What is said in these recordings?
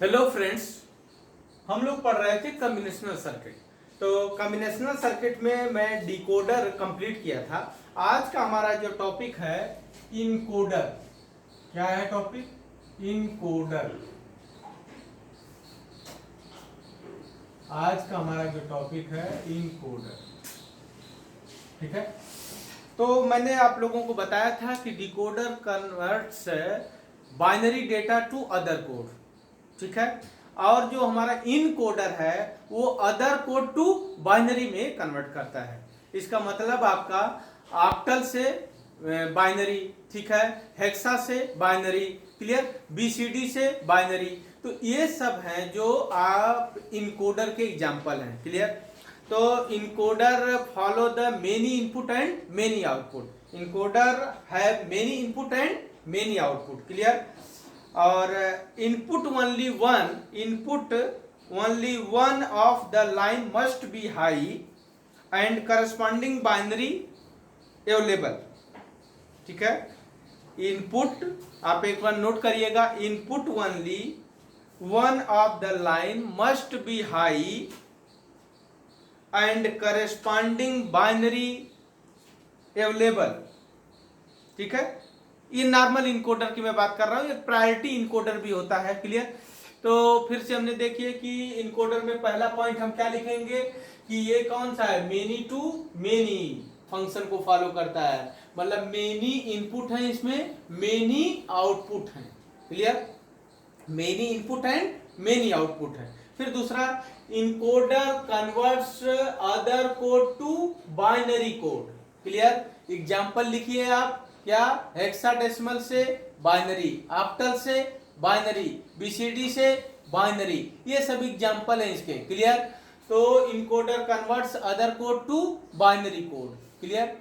Hello friends, हम लोग पढ़ रहे थे कॉम्बिनेशनल सर्किट। तो कॉम्बिनेशनल सर्किट में मैं डिकोडर कंप्लीट किया था। आज का हमारा जो टॉपिक है इनकोडर। क्या है टॉपिक? इनकोडर। आज का हमारा जो टॉपिक है इनकोडर। ठीक है। तो मैंने आप लोगों को बताया था कि decoder converts binary data to other code. ठीक है। और जो हमारा इन कोडर है वो अदर कोड टू बाइनरी में कन्वर्ट करता है। इसका मतलब आपका ऑक्टल से बाइनरी, ठीक है, हेक्सा से बाइनरी, क्लियर, बीसीडी से बाइनरी। तो ये सब हैं जो आप इनकोडर के एग्जांपल हैं। क्लियर। तो encoder follow the many input and many output. Encoder have many input and many output. Clear. और input only one of the line must be high and corresponding binary available. ठीक है। Input आप एक बार note करिएगा, input only one of the line must be high and corresponding binary available. ठीक है। ये नॉर्मल इनकोडर की मैं बात कर रहा हूं। एक प्रायोरिटी इनकोडर भी होता है। क्लियर। तो फिर से हमने देखिए कि इनकोडर में पहला पॉइंट हम क्या लिखेंगे कि ये कौन सा है, मेनी टू मेनी फंक्शन को फॉलो करता है। मतलब मेनी इनपुट है, इसमें मेनी आउटपुट है। Clear. Many input and many output है। फिर दूसरा, encoder converts other code to binary code. Clear. Example लिखिए आप। क्या? हेक्साडेसिमल से बाइनरी, ऑक्टल से बाइनरी, बीसीडी से बाइनरी। ये सब एग्जाम्पल हैं इसके। क्लियर। तो encoder converts other code to binary code. Clear.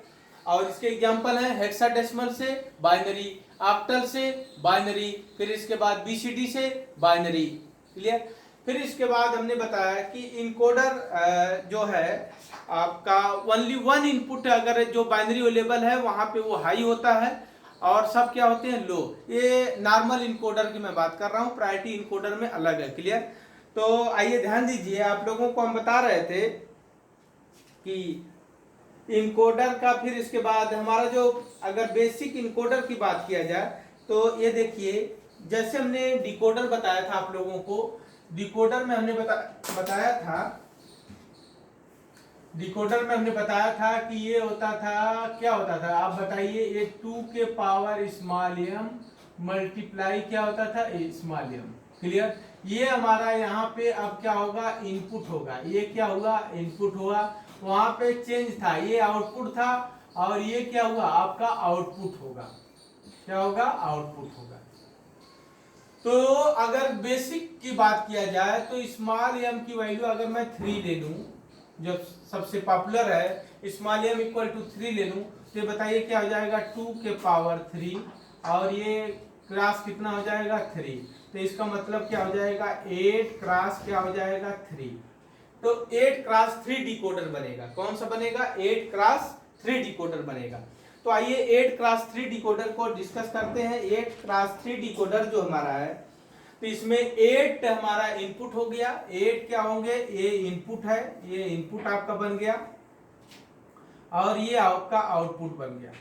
और इसके एग्जाम्पल हैं हेक्साडेसिमल से बाइनरी, ऑक्टल से बाइनरी, फिर इसके बाद बीसीडी से बाइनरी। क्लियर। फिर इसके बाद हमने बताया कि इनकोडर जो है आपका ओनली वन इनपुट, अगर जो बाइनरी अवेलेबल है वहां पे वो हाई होता है और सब क्या होते हैं, लो। ये नॉर्मल इनकोडर की मैं बात कर रहा हूँ, प्रायोरिटी इनकोडर में अलग है। क्लियर। तो आइए ध्यान दीजिए, आप लोगों को हम बता रहे थे कि इनकोडर का, फिर इसके बाद हमारा जो अगर बेसिक इनकोडर की बात किया जाए तो ये देखिए, जैसे हमने डिकोडर बताया था आप लोगों को। डिकोडर में हमने बताया था, डिकोडर में हमने बताया था कि ये होता था, क्या होता था आप बताइए, ये 2 के पावर स्मॉल एम मल्टीप्लाई क्या होता था, स्मॉल एम। क्लियर। ये हमारा यहाँ पे अब क्या होगा, इनपुट होगा। ये क्या हुआ, इनपुट हुआ। वहां पे चेंज था, ये आउटपुट था, और ये क्या हुआ, आपका आउटपुट होगा। क्या होगा, आउटपुट होगा। तो अगर बेसिक की बात किया जाए तो स्मॉल एम की वैल्यू अगर मैं 3 ले लूं, जो सबसे पॉपुलर है, स्मॉल एम इक्वल टू 3 ले लूं, तो बताइए क्या हो जाएगा, 2 के पावर 3, और ये क्रॉस कितना हो जाएगा, 3। तो इसका मतलब क्या हो जाएगा, 8 क्रॉस क्या हो जाएगा, 3। तो 8 क्रॉस 3 डिकोडर बनेगा। कौन सा बनेगा, 8 क्रॉस 3 डिकोडर बनेगा। तो आइए 8 क्रॉस 3 डिकोडर को डिस्कस करते हैं। 8 क्रॉस 3 डिकोडर जो हमारा है, तो इसमें 8 हमारा इनपुट हो गया। 8 क्या होंगे, ये इनपुट है, ये इनपुट आपका बन गया, और ये आपका आउटपुट बन गया।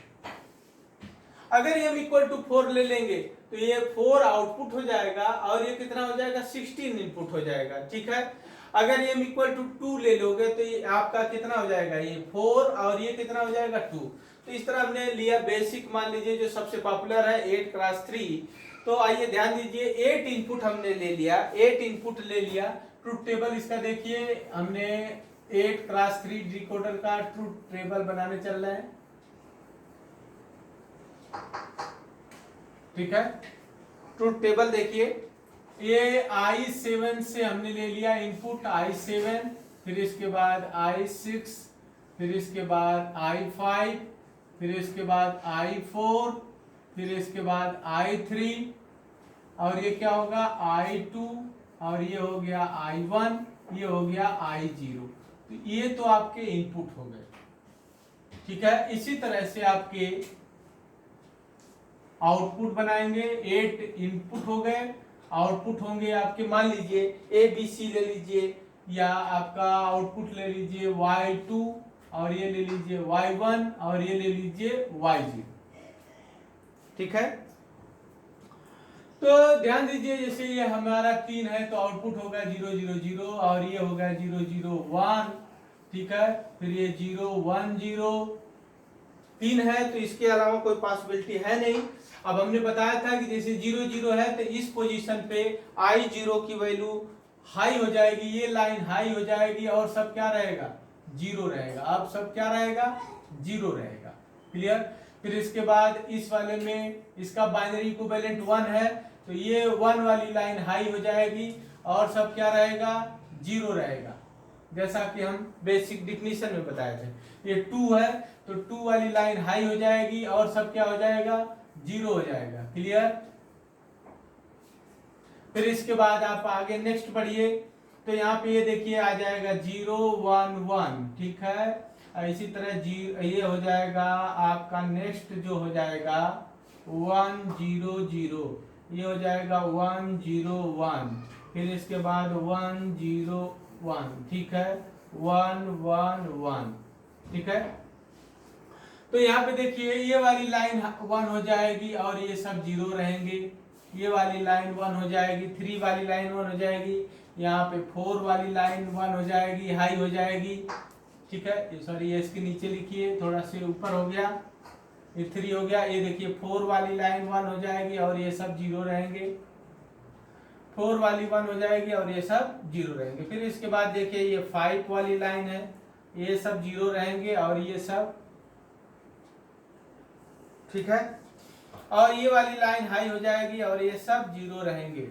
अगर ये हम इक्वल टू 4 ले लेंगे तो ये 4 आउटपुट हो जाएगा, और ये कितना हो जाएगा, 16 इनपुट हो जाएगा। ठीक है। अगर ये इक्वल टू 2 ले लोगे तो ये आपका कितना हो जाएगा, ये 4, और ये कितना हो जाएगा, 2। तो इस तरह हमने लिया बेसिक, मान लीजिए जो सबसे पॉपुलर है 8 क्रॉस 3। तो आइए ध्यान दीजिए, 8 इनपुट हमने ले लिया, 8 इनपुट ले लिया। ट्रुथ टेबल इसका देखिए, हमने 8 क्रॉस 3 डिकोडर का ट्रुथ टेबल बनाने चल रहे हैं। ठीक है। ट्रुथ टेबल देखिए, ये i7 से हमने ले लिया इनपुट, i7, फिर इसके बाद i6, फिर इसके बाद i5, फिर इसके बाद i4, फिर इसके बाद i3, और ये क्या होगा, i2, और ये हो गया i1, ये हो गया i0। तो ये तो आपके इनपुट हो गए। ठीक है। इसी तरह से आपके आउटपुट बनाएंगे। 8 इनपुट हो गए, आउटपुट होंगे आपके, मान लीजिए ए बी सी ले लीजिए, या आपका आउटपुट ले लीजिए y2, और ये ले लीजिए y1, और ये ले लीजिए y0। ठीक है, तो ध्यान दीजिए जैसे ये हमारा 3 है तो आउटपुट होगा 0 0 0, और ये होगा 0 0 1। ठीक है, फिर ये 0 1 0, 3 है तो इसके अलावा कोई पॉसिबिलिटी है नहीं। अब हमने बताया था कि जैसे 0 0 है तो इस पोजीशन पे I0 की वैल्यू हाई हो जाएगी, ये लाइन हाई हो जाएगी, और सब क्या रहेगा, 0 रहेगा। अब सब क्या रहेगा, 0 रहेगा। क्लियर। फिर इसके बाद इस वाले में इसका बाइनरी इक्विवेलेंट 1 है तो ये 1 वाली लाइन हाई हो जाएगी, और सब क्या रहेगा, 0 रहेगा, जैसा कि हम बेसिक डिफिनीशन में बताए थे। ये 2 है तो 2 वाली लाइन हाई हो जाएगी, और सब क्या हो जाएगा, 0 हो जाएगा। क्लियर। फिर इसके बाद आप आगे नेक्स्ट पढ़िए, तो यहाँ पे ये देखिए आ जाएगा 0 1 1। ठीक है, इसी तरह ये हो जाएगा आपका नेक्स्ट जो हो जाएगा 1 0 0, ये हो जाएगा 1 0 1, फिर इसके बाद 1 0 1। ठीक है, 1 1 1। ठीक है, तो यहाँ पे देखिए ये वाली लाइन 1 हो जाएगी और ये सब 0 रहेंगे, ये वाली लाइन 1 हो जाएगी, 3 वाली लाइन 1 हो जाएगी, यहाँ पे 4 वाली लाइन 1 हो जाएगी, हाई हो जाएगी। ठीक है, सॉरी ये इसके नीचे लिखिए, थोड़ा से ऊपर हो गया, ये 3 हो गया। ये देखिए 4 वाली लाइन 1 हो जाएगी और ये सब 0 रहेंगे, 4 वाली 1 हो जाएगी और ये सब 0 रहेंगे। फिर इसके बाद देखिए ये 5 वाली लाइन है, ये सब 0 रहेंगे और ये सब, ठीक है, और ये वाली लाइन हाई हो जाएगी और ये सब 0 रहेंगे।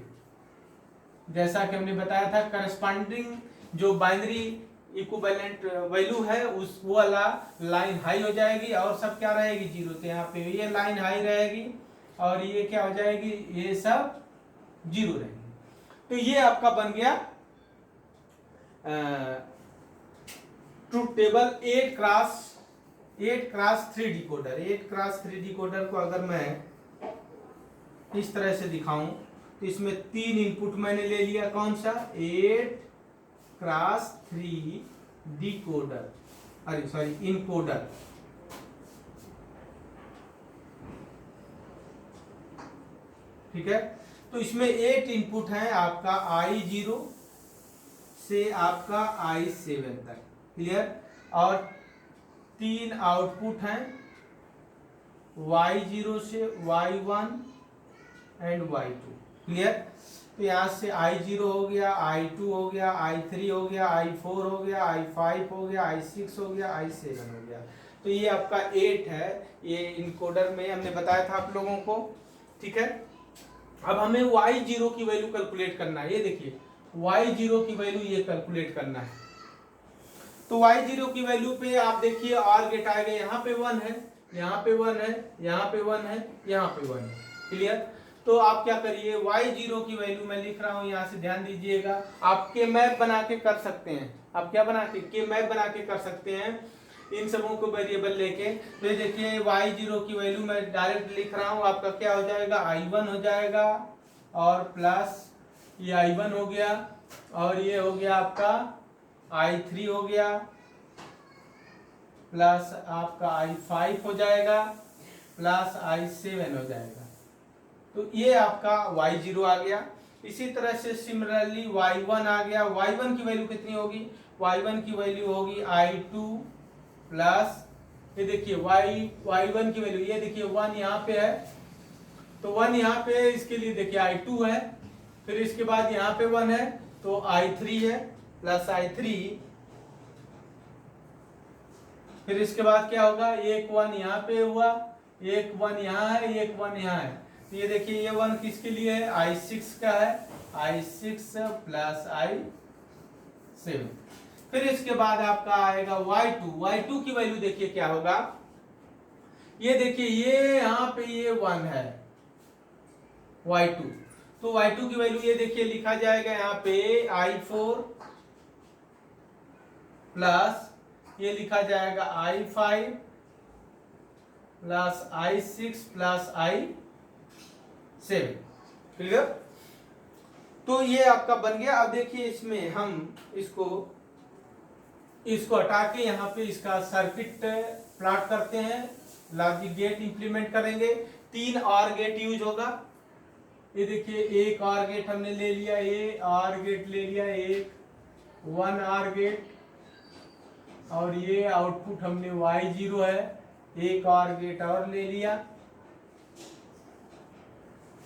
जैसा कि हमने बताया था करस्पॉन्डिंग जो बाइनरी इक्विवेलेंट वैल्यू है उस वो वाला लाइन हाई हो जाएगी और सब क्या रहेगी, 0। तो यहाँ पे ये लाइन हाई रहेगी और ये क्या हो जाएगी, ये सब 0 रहेगी। तो ये आपका बन गया truth table 8x3 decoder. 8x3 decoder को अगर मैं इस तरह से दिखाऊं तो इसमें 3 इनपुट मैंने ले लिया, कौन सा, 8x3 डिकोडर, अरे सॉरी इनकोडर। ठीक है, तो इसमें 8 इनपुट है आपका I0 से आपका I7 तक। क्लियर, और 3 आउटपुट हैं Y0 से Y1 एंड Y2। क्लियर, तो यहाँ से I0 हो गया, I2 हो गया, I3 हो गया, I4 हो गया, I5 हो गया, I6 हो गया, I7 हो गया। तो ये आपका 8 है, ये इनकोडर में हमने बताया था आप लोगों को। ठीक है, अब हमें Y0 की वैल्यू कैलकुलेट करना है। ये देखिए Y0 की वैल्यू ये कैलकुलेट करना है। तो Y0 की वैल्यू पे आप देखिए और गेट आएगा, यहाँ पे 1 है, यहाँ पे 1 है, यहाँ पे 1 है, यहाँ पे 1 है। क्लियर, तो आप क्या करिए, Y0 की वैल्यू मैं लिख रहा हूँ, यहाँ से ध्यान दीजिएगा। आप के मैप बना के कर सकते हैं, आप क्या बना के मैप बना के कर सकते हैं इन सबों को वेरिएबल लेके। तो देखिए Y0 की वैल्यू मैं डायरेक्ट लिख रहा हूँ, आपका क्या हो जाएगा, I1 हो जाएगा और प्लस ये I1 हो गया और ये हो गया आपका I3 हो गया प्लस आपका I5 हो जाएगा प्लस I7 हो जाएगा। तो ये आपका Y0 आ गया। इसी तरह से सिमिलरली Y1 आ गया। Y1 की वैल्यू कितनी होगी, Y1 की वैल्यू होगी I2 प्लस ये देखिए Y1 की वैल्यू, ये देखिए 1 यहाँ पे है तो 1 यहाँ पे है, इसके लिए देखिए I2 है, फिर इसके बाद यहाँ पे 1 है तो I3 है प्लस I3, फिर इसके बाद क्या होगा, एक 1 यहाँ पे हुआ, एक 1 यहाँ है, एक 1 यहाँ है। तो ये देखिए ये 1 किसके लिए है, I6 का है, I6 प्लस I7। फिर इसके बाद आपका आएगा Y2 की वैल्यू देखिए क्या होगा, ये देखिए ये यहाँ पे ये 1 है Y2, तो Y2 की वैल्यू ये देखिए लिखा जाएगा यहाँ पे I4 प्लस ये लिखा जाएगा I5 plus I6 plus I7। Clear, तो ये आपका बन गया। अब देखिए इसमें हम इसको हटा के यहाँ पे इसका सर्किट प्लॉट करते हैं, लॉजिक गेट इंप्लीमेंट करेंगे। 3 और गेट यूज होगा। ये देखिए एक और गेट हमने ले लिया, ये और गेट ले लिया, एक 1 और गेट, और ये आउटपुट हमने y0 है, एक और गेट और ले लिया,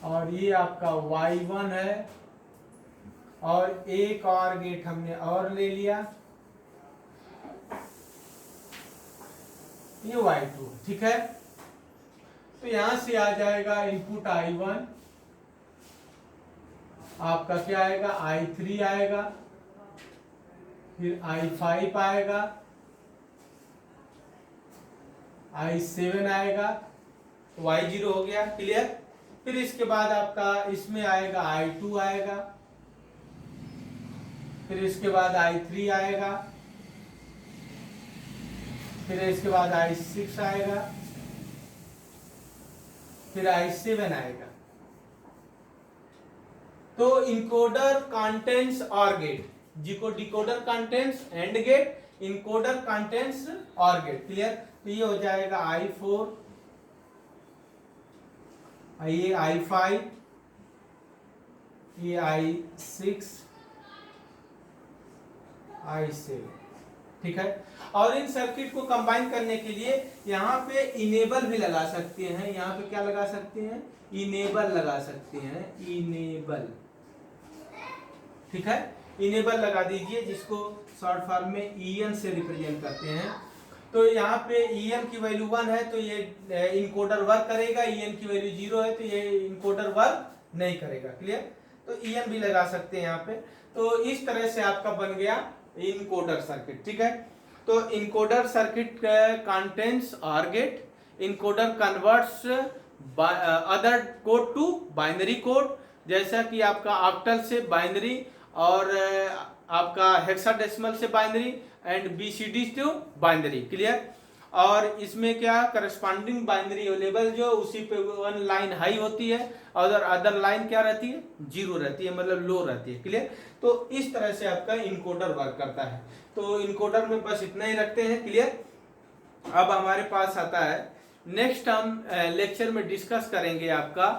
और ये आपका y1 है, और एक और गेट हमने और ले लिया, ये y2, ठीक है। तो यहां से आ जाएगा इनपुट I1, आपका क्या आएगा, I3 आएगा, फिर I5 आएगा, I7 आएगा, y0 हो गया, क्लियर। फिर इसके बाद आपका इसमें आएगा I2 आएगा, फिर इसके बाद I3 आएगा, फिर इसके बाद I6 आएगा, फिर I7 आएगा। तो इनकोडर कंटेंट्स और गेट, जिको decoder contains and gate, encoder contains OR gate, clear. तो ये हो जाएगा I4, ये I5, ये I6, I7, ठीक है। और इन सर्किट को कंबाइन करने के लिए यहाँ पे इनेबल भी लगा सकते हैं। यहाँ पे क्या लगा सकते हैं, इनेबल लगा सकते हैं, इनेबल, ठीक है। इनेबल लगा दीजिए, जिसको शॉर्ट फॉर्म में EN से रिप्रेजेंट करते हैं। तो यहाँ पे EN की वैल्यू 1 है तो ये इनकोडर वर्क करेगा, EN की वैल्यू 0 है तो ये इनकोडर वर्क नहीं करेगा, क्लियर। तो EN भी लगा सकते हैं यहाँ पे। तो इस तरह से आपका बन गया इनकोडर सर्किट, ठीक है। तो encoder circuit contains OR gate, encoder converts other code to binary code, जैसा कि आपका ऑक्टल से बाइनरी, और आपका हेक्साडेसिमल से binary, and BCD to binary, clear. और इसमें क्या करस्पॉन्डिंग बाइनरी अवेलेबल जो उसी पे 1 लाइन हाई होती है और अदर लाइन क्या रहती है, 0 रहती है, मतलब लो रहती है, क्लियर। तो इस तरह से आपका इनकोडर वर्क करता है। तो इनकोडर में बस इतना ही रखते हैं, क्लियर। अब हमारे पास आता है नेक्स्ट, हम लेक्चर में डिस्कस करेंगे आपका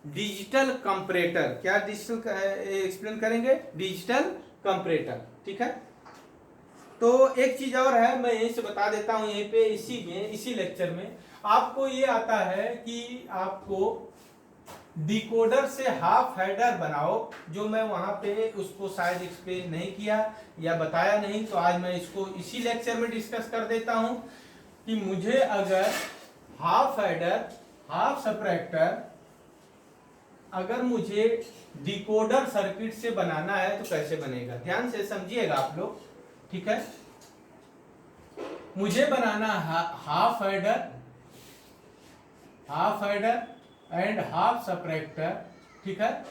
डिजिटल कंपैरेटर। क्या डिजिटल एक्सप्लेन करेंगे, डिजिटल कंपैरेटर, ठीक है। तो एक चीज और है, मैं यहीं से बता देता हूं, यहीं पे इसी लेक्चर में आपको ये आता है कि आपको डिकोडर से हाफ हेडर बनाओ, जो मैं वहां पे उसको शायद एक्सप्लेन नहीं किया या बताया नहीं, तो आज मैं इसको इसी लेक्चर में डिस्कस कर देता हूं कि मुझे अगर हाफ हेडर, हाफ सबट्रैक्टर अगर मुझे डिकोडर सर्किट से बनाना है तो कैसे बनेगा, ध्यान से समझिएगा आप लोग, ठीक है। मुझे बनाना half adder and half subtractor, ठीक है,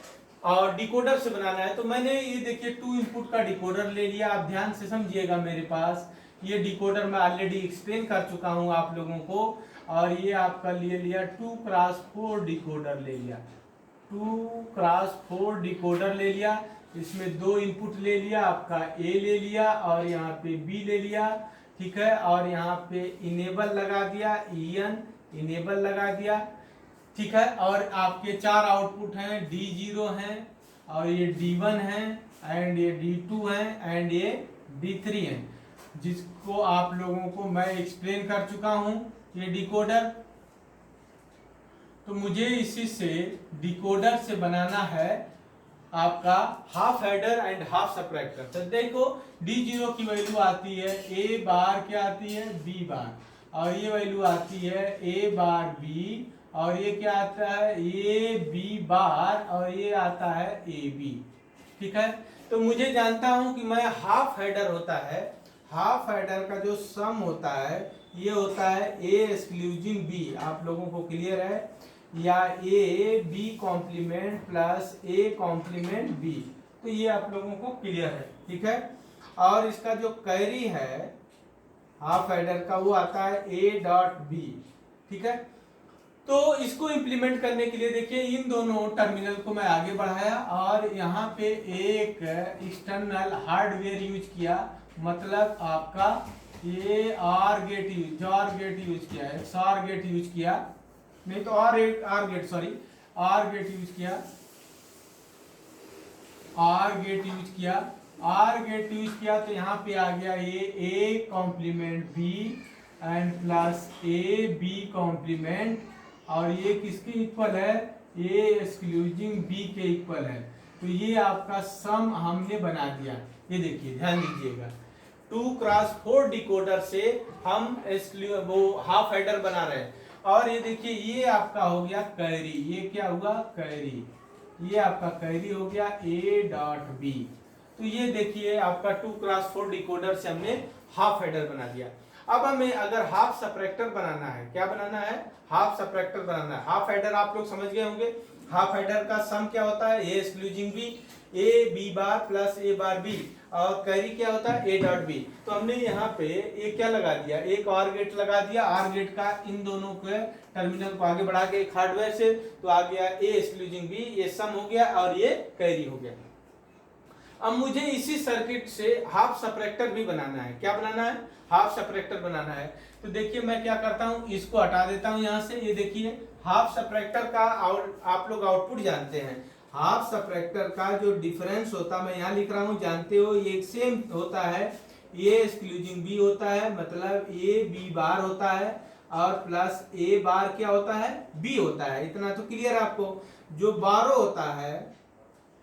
और डिकोडर से बनाना है। तो मैंने ये देखिए 2 इनपुट का डिकोडर ले लिया। आप ध्यान से समझिएगा, मेरे पास ये डिकोडर मैं ऑलरेडी एक्सप्लेन कर चुका हूं आप लोगों को। और ये आपका ले लिया 2x4 डिकोडर ले लिया, 2x4 डिकोडर ले लिया। इसमें 2 इनपुट ले लिया, आपका A ले लिया और यहाँ पे B ले लिया, ठीक है। और यहाँ पे इनेबल लगा दिया, EN इनेबल लगा दिया, ठीक है। और आपके 4 आउटपुट हैं, D0 हैं, और ये D1 है, एंड ये D2 है, एंड ये D3 है, जिसको आप लोगों को मैं एक्सप्लेन कर चुका हूं, ये डिकोडर। तो मुझे इसी से डिकोडर से बनाना है आपका half adder and half subtractor. तो देखो D0 की वैल्यू आती है A बार, क्या आती है, B बार, और ये वैल्यू आती है A बार B, और ये क्या आता है, A B बार, और ये आता है AB, ठीक है। तो मुझे जानता हूं कि मैं हाफ हेडर होता है, हाफ हेडर का जो सम होता है ये होता है A एक्सक्लूजिव B, आप लोगों को क्लियर है, या A B complement plus A complement B, तो ये आप लोगों को क्लियर है, ठीक है। और इसका जो कैरी है हाफ हेडर का वो आता है A डॉट B, ठीक है। तो इसको इंप्लीमेंट करने के लिए देखिए इन दोनों टर्मिनल को मैं आगे बढ़ाया और यहाँ पे एक एक्सटर्नल हार्डवेयर यूज किया, मतलब आपका ये आर गेट यूज किया है, XOR गेट यूज किया, नहीं तो आर गेट यूज किया, आर गेट यूज किया तो यहाँ पे आ गया ये A complement B and plus A B complement, और ये किसके इक्वल है, ए एक्सक्लूजिंग बी के इक्वल है। तो ये आपका सम हमने बना दिया। ये देखिए ध्यान दीजिएगा, 2x4 डिकोडर से हम वो हाफ एडर बना रहे हैं, और ये देखिए ये आपका हो गया कैरी, ये क्या हुआ कैरी, ये आपका कैरी हो गया A.B। तो ये देखिए आपका 2x4 डिकोडर से हमने हाफ एडर बना दिया। अब हमें अगर हाफ सबट्रैक्टर बनाना है, क्या बनाना है, हाफ सबट्रैक्टर बनाना है। हाफ एडर आप लोग समझ गए होंगे, हाफ एडर का सम क्या होता है, A excluding B, A B bar plus A bar B, और कैरी क्या होता है A.B। तो हमने यहाँ पे ये क्या लगा दिया, एक और गेट लगा दिया, आर गेट का इन दोनों के टर्मिनल को आगे बढ़ा के एक हार्डवेयर से, तो आ गया ए एक्सक्लूजिंग बी, ये सम हो गया और ये कैरी हो गया। अब मुझे इसी सर्किट से हाफ सबट्रैक्टर भी बनाना है। क्या बनाना है, हाफ सबट्रैक्टर बनाना है। तो देखिए मैं क्या करता हूं, इसको हटा देता हूं यहां से। ये देखिए हाफ सबट्रैक्टर का आप लोग आउटपुट जानते हैं, हाफ सबट्रैक्टर का जो डिफरेंस होता है, मैं यहाँ लिख रहा हूँ, जानते हो ये सेम होता है, ए एक्सक्लूजिंग बी होता है, मतलब ए बी बार होता है, और प्लस ए बार क्या होता है, बी होता है। इतना तो क्लियर आपको। जो बारो होता है,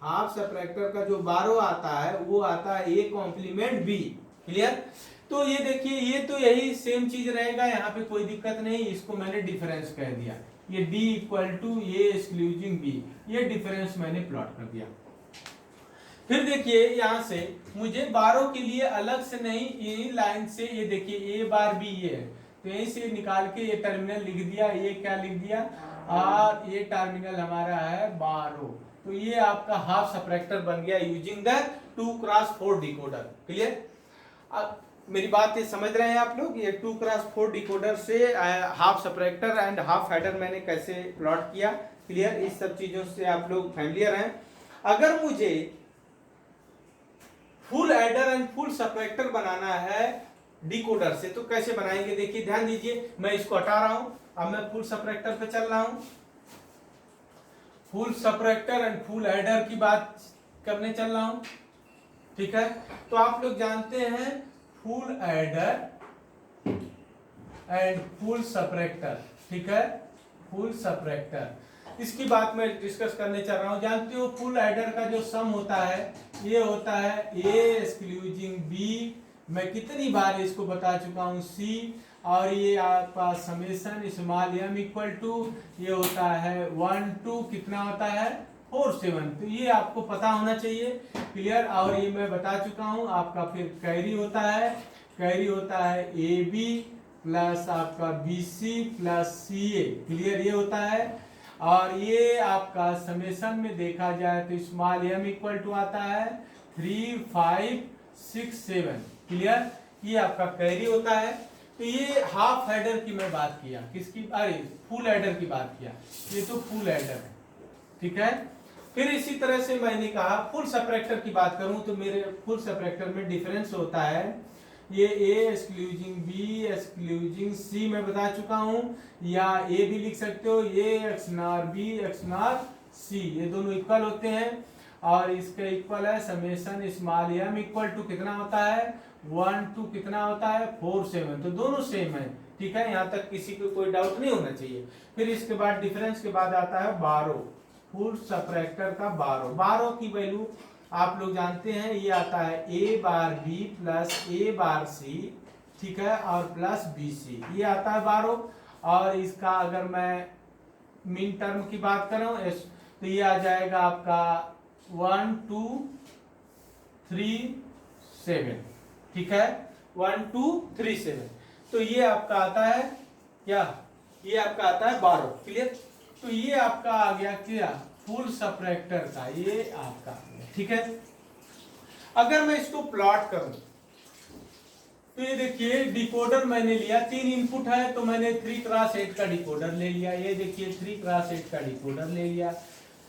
हाफ सबट्रैक्टर का जो बारो आता है वो आता है ए कॉम्प्लीमेंट बी। क्लियर। तो ये देखिए ये तो यही सेम चीज रहेगा, यहाँ पे कोई दिक्कत नहीं, इसको मैंने डिफरेंस कह दिया। ये D equal to A excluding B, ये डिफरेंस मैंने प्लॉट कर दिया। फिर देखिए यहाँ से मुझे बारो के लिए अलग से नहीं, ये लाइन से ये देखिए ए बार बी ये है, तो यहीं से निकाल के ये टर्मिनल लिख दिया। ये क्या लिख दिया, और ये टर्मिनल हमारा है बारो। तो ये आपका हाफ सबट्रैक्टर बन गया using the 2x4 decoder. Clear. अब मेरी बात ये समझ रहे हैं आप लोग, ये 2x4 डिकोडर से half subtractor and half header मैंने कैसे प्लॉट किया। क्लियर। इस सब चीजों से आप लोग फैमिलियर हैं। अगर मुझे full adder and full subtractor बनाना है डिकोडर से, तो कैसे बनाएंगे, देखिए ध्यान दीजिए। मैं इसको हटा रहा हूं, अब मैं फुल सबट्रैक्टर पे चल रहा हूं। Full subtractor and full adder की बात करने चल रहा हूं। ठीक है। तो आप लोग जानते हैं full adder and full subtractor. ठीक है, फुल सबट्रैक्टर, इसकी बात मैं डिस्कस करने चल रहा हूं। जानते हो फुल एडर का जो सम होता है, ये होता है ए एक्सक्लूजिंग बी, मैं कितनी बार इसको बता चुका हूं, सी, और ये आपका summation small m equal to, ये होता है 1 2 कितना होता है 4 7। तो ये आपको पता होना चाहिए। क्लियर। और ये मैं बता चुका हूं आपका। फिर कैरी होता है, कैरी होता है ए बी प्लस आपका बी सी प्लस सी ए। क्लियर। ये होता है। और ये आपका समेशन में देखा जाए तो स्मॉल m इक्वल टू आता है 3 5 6 7। क्लियर। ये आपका कैरी होता है। तो ये हाफ हेडर की मैं बात किया, किसकी, अरे फुल हेडर की बात किया, ये तो फुल हेडर है। ठीक है। फिर इसी तरह से मैंने कहा फुल सबट्रैक्टर की बात करूं तो मेरे फुल सबट्रैक्टर में डिफरेंस होता है, ये ए एक्सक्लूजिंग बी एक्सक्लूजिंग सी मैं बता चुका हूं, या ए भी लिख सकते हो, ये X nor B X nor C, ये दोनों इक्वल होते हैं। और इसका इक्वल है summation small m equal to कितना होता है 1 2 कितना होता है 4 7। तो दोनों सेम है। ठीक है, यहाँ तक किसी को कोई डाउट नहीं होना चाहिए। फिर इसके बाद डिफरेंस के बाद आता है बारो, फुल सबट्रैक्टर का बारो। बारो की वैल्यू आप लोग जानते हैं, ये आता है ए बार बी प्लस ए बार सी। ठीक है, और प्लस बी सी, ये आता है बारो। और इसका अगर मैं मिन टर्म की बात करूं तो ये आ जाएगा आपका 1 2 3 7। ठीक है, 1 2 3 7। तो ये आपका आता है क्या, ये आपका आता है बारो। क्लियर। तो ये आपका आ गया क्या, फुल सबट्रैक्टर का, ये आपका आ गया। ठीक है। अगर मैं इसको प्लॉट करूं, तो ये देखिए डिकोडर मैंने लिया, 3 इनपुट है तो मैंने 3x8 का डिकोडर ले लिया। ये देखिए 3x8 का डिकोडर ले लिया,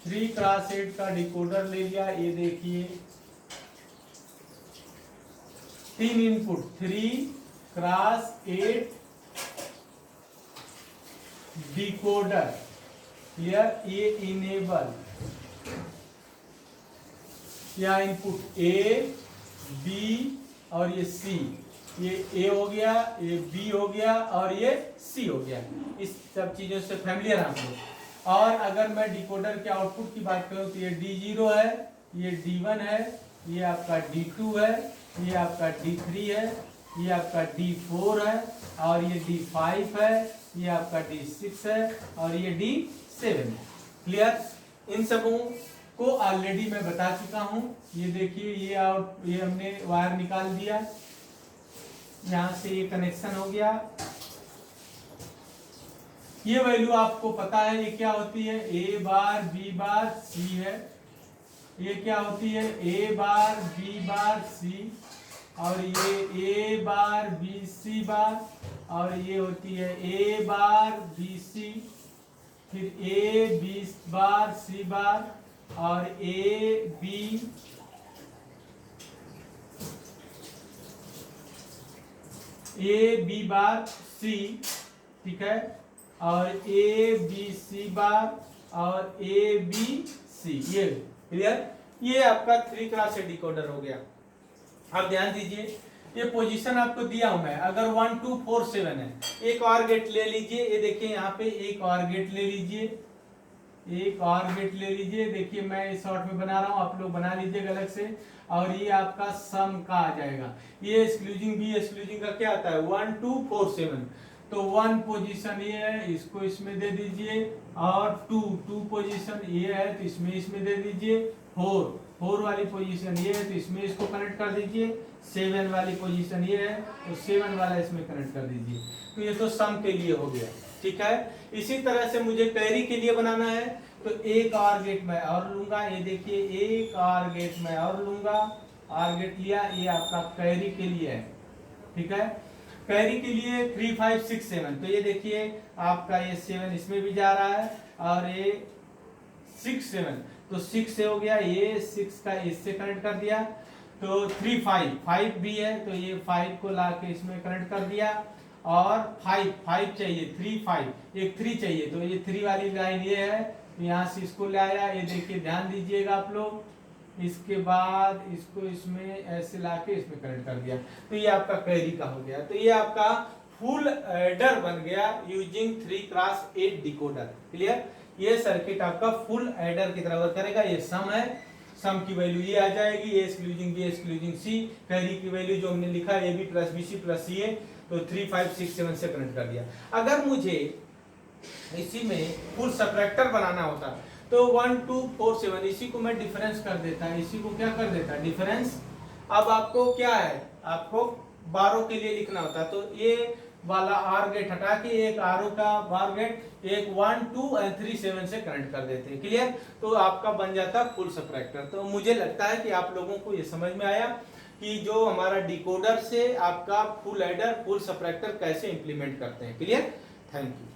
3x8 का डिकोडर ले लिया। ये देखिए 3 इनपुट 3x8 डिकोडर, क्लियर। ये इनेबल, या इनपुट ए बी और ये सी, ये ए हो गया, ये बी हो गया और ये सी हो गया। इस सब चीजों से फैमिलियर आप लोग। और अगर मैं डिकोडर के आउटपुट की बात करूं तो ये D0 है, ये D1 है, ये आपका D2 है, ये आपका D3 है, ये आपका D4 है और ये D5 है, ये आपका D6 है और ये D7 है। क्लियर। इन सबों को ऑलरेडी मैं बता चुका हूं। ये देखिए ये हमने वायर निकाल दिया, यहां से ये कनेक्शन हो गया। ये वैल्यू आपको पता है ये क्या होती है, ए बार बी बार सी है। ये क्या होती है, ए बार बी बार सी, और ये ए बार बी सी बार, और ये होती है ए बार बी सी, फिर ए बी बार सी बार, और ए बी बार सी, ठीक है, और ए बी सी बार और ए बी सी। ये क्लियर। ये आपका 3x8 डिकोडर हो गया। अब ध्यान दीजिए, ये पोजीशन आपको दिया हूं मैं। अगर 1 2 4 7 है, एक और गेट ले लीजिए। ये देखिए यहाँ पे एक और गेट ले लीजिए, एक और गेट ले लीजिए। देखिए मैं इस शॉर्ट में बना रहा हूं, आप लोग बना लीजिएगा अलग से। और ये आपका सम का आ जाएगा। ये एक्सक्लूजिंग बी एक्सक्लूजिंग का क्या आता है, 1 2 4 7। तो 1 पोजीशन ये है, इसको इसमें दे दीजिए, और 2 पोजीशन ये है तो इसमें दे दीजिए। 4 वाली पोजीशन ये है तो इसमें इसको कनेक्ट कर दीजिए। 7 वाली पोजीशन ये है तो 7 वाला इसमें कनेक्ट कर दीजिए। तो ये तो सम के लिए हो गया, ठीक है। इसी तरह से मुझे कैरी के लिए बनाना है तो एक और गेट मैं और लूंगा। ये देखिए एक और गेट मैं और लूंगा, और गेट लिया। ये आपका कैरी के लिए है, ठीक है। कैरी के लिए 3 5 6 7। तो ये देखिए आपका ये 7 इसमें भी जा रहा है और ये 6 7, तो 6 से हो गया। ये 6 का इससे कनेक्ट कर दिया तो 3 5 भी है तो ये 5 को लाके इसमें कनेक्ट कर दिया। और 5 चाहिए, 3 5 एक 3 चाहिए तो ये 3 वाली लाइन ये है तो यहाँ से इसको ले आया। ये देखिए ध्यान दीजिएगा आप लोग। इसके बाद इसको इसमें ऐसे लाके इसमें कनेक्ट कर दिया तो ये आपका कैरी का हो गया। तो ये आपका फुल एडर बन गया यूजिंग 3x8 डिकोडर। क्लियर। ये सर्किट आपका फुल एडर की तरह वर्क करेगा। ये सम है, सम की वैल्यू ये आ जाएगी, A excluding B excluding C. Carry की वैल्यू जो हमने लिखा है A B plus B C plus C A, तो 3 5 6 7 से कनेक्ट कर दिया। अगर मुझे इसी में फुल सबट्रैक्टर बनाना होता तो 1 2 4 7 इसी को मैं डिफरेंस कर देता, इसी को क्या कर देता डिफरेंस। अब आपको क्या है, आपको बारों के लिए लिखना होता तो ये वाला आर गेट हटा के एक आर का बार गेट एक 1 2 और 3 7 से कनेक्ट कर देते हैं। क्लियर। तो आपका बन जाता फुल सबट्रैक्टर। तो मुझे लगता है कि आप लोगों को ये समझ में आया कि जो हमारा डिकोडर से आपका फुल एडर फुल सबट्रैक्टर कैसे इंप्लीमेंट करते हैं। क्लियर। Thank you.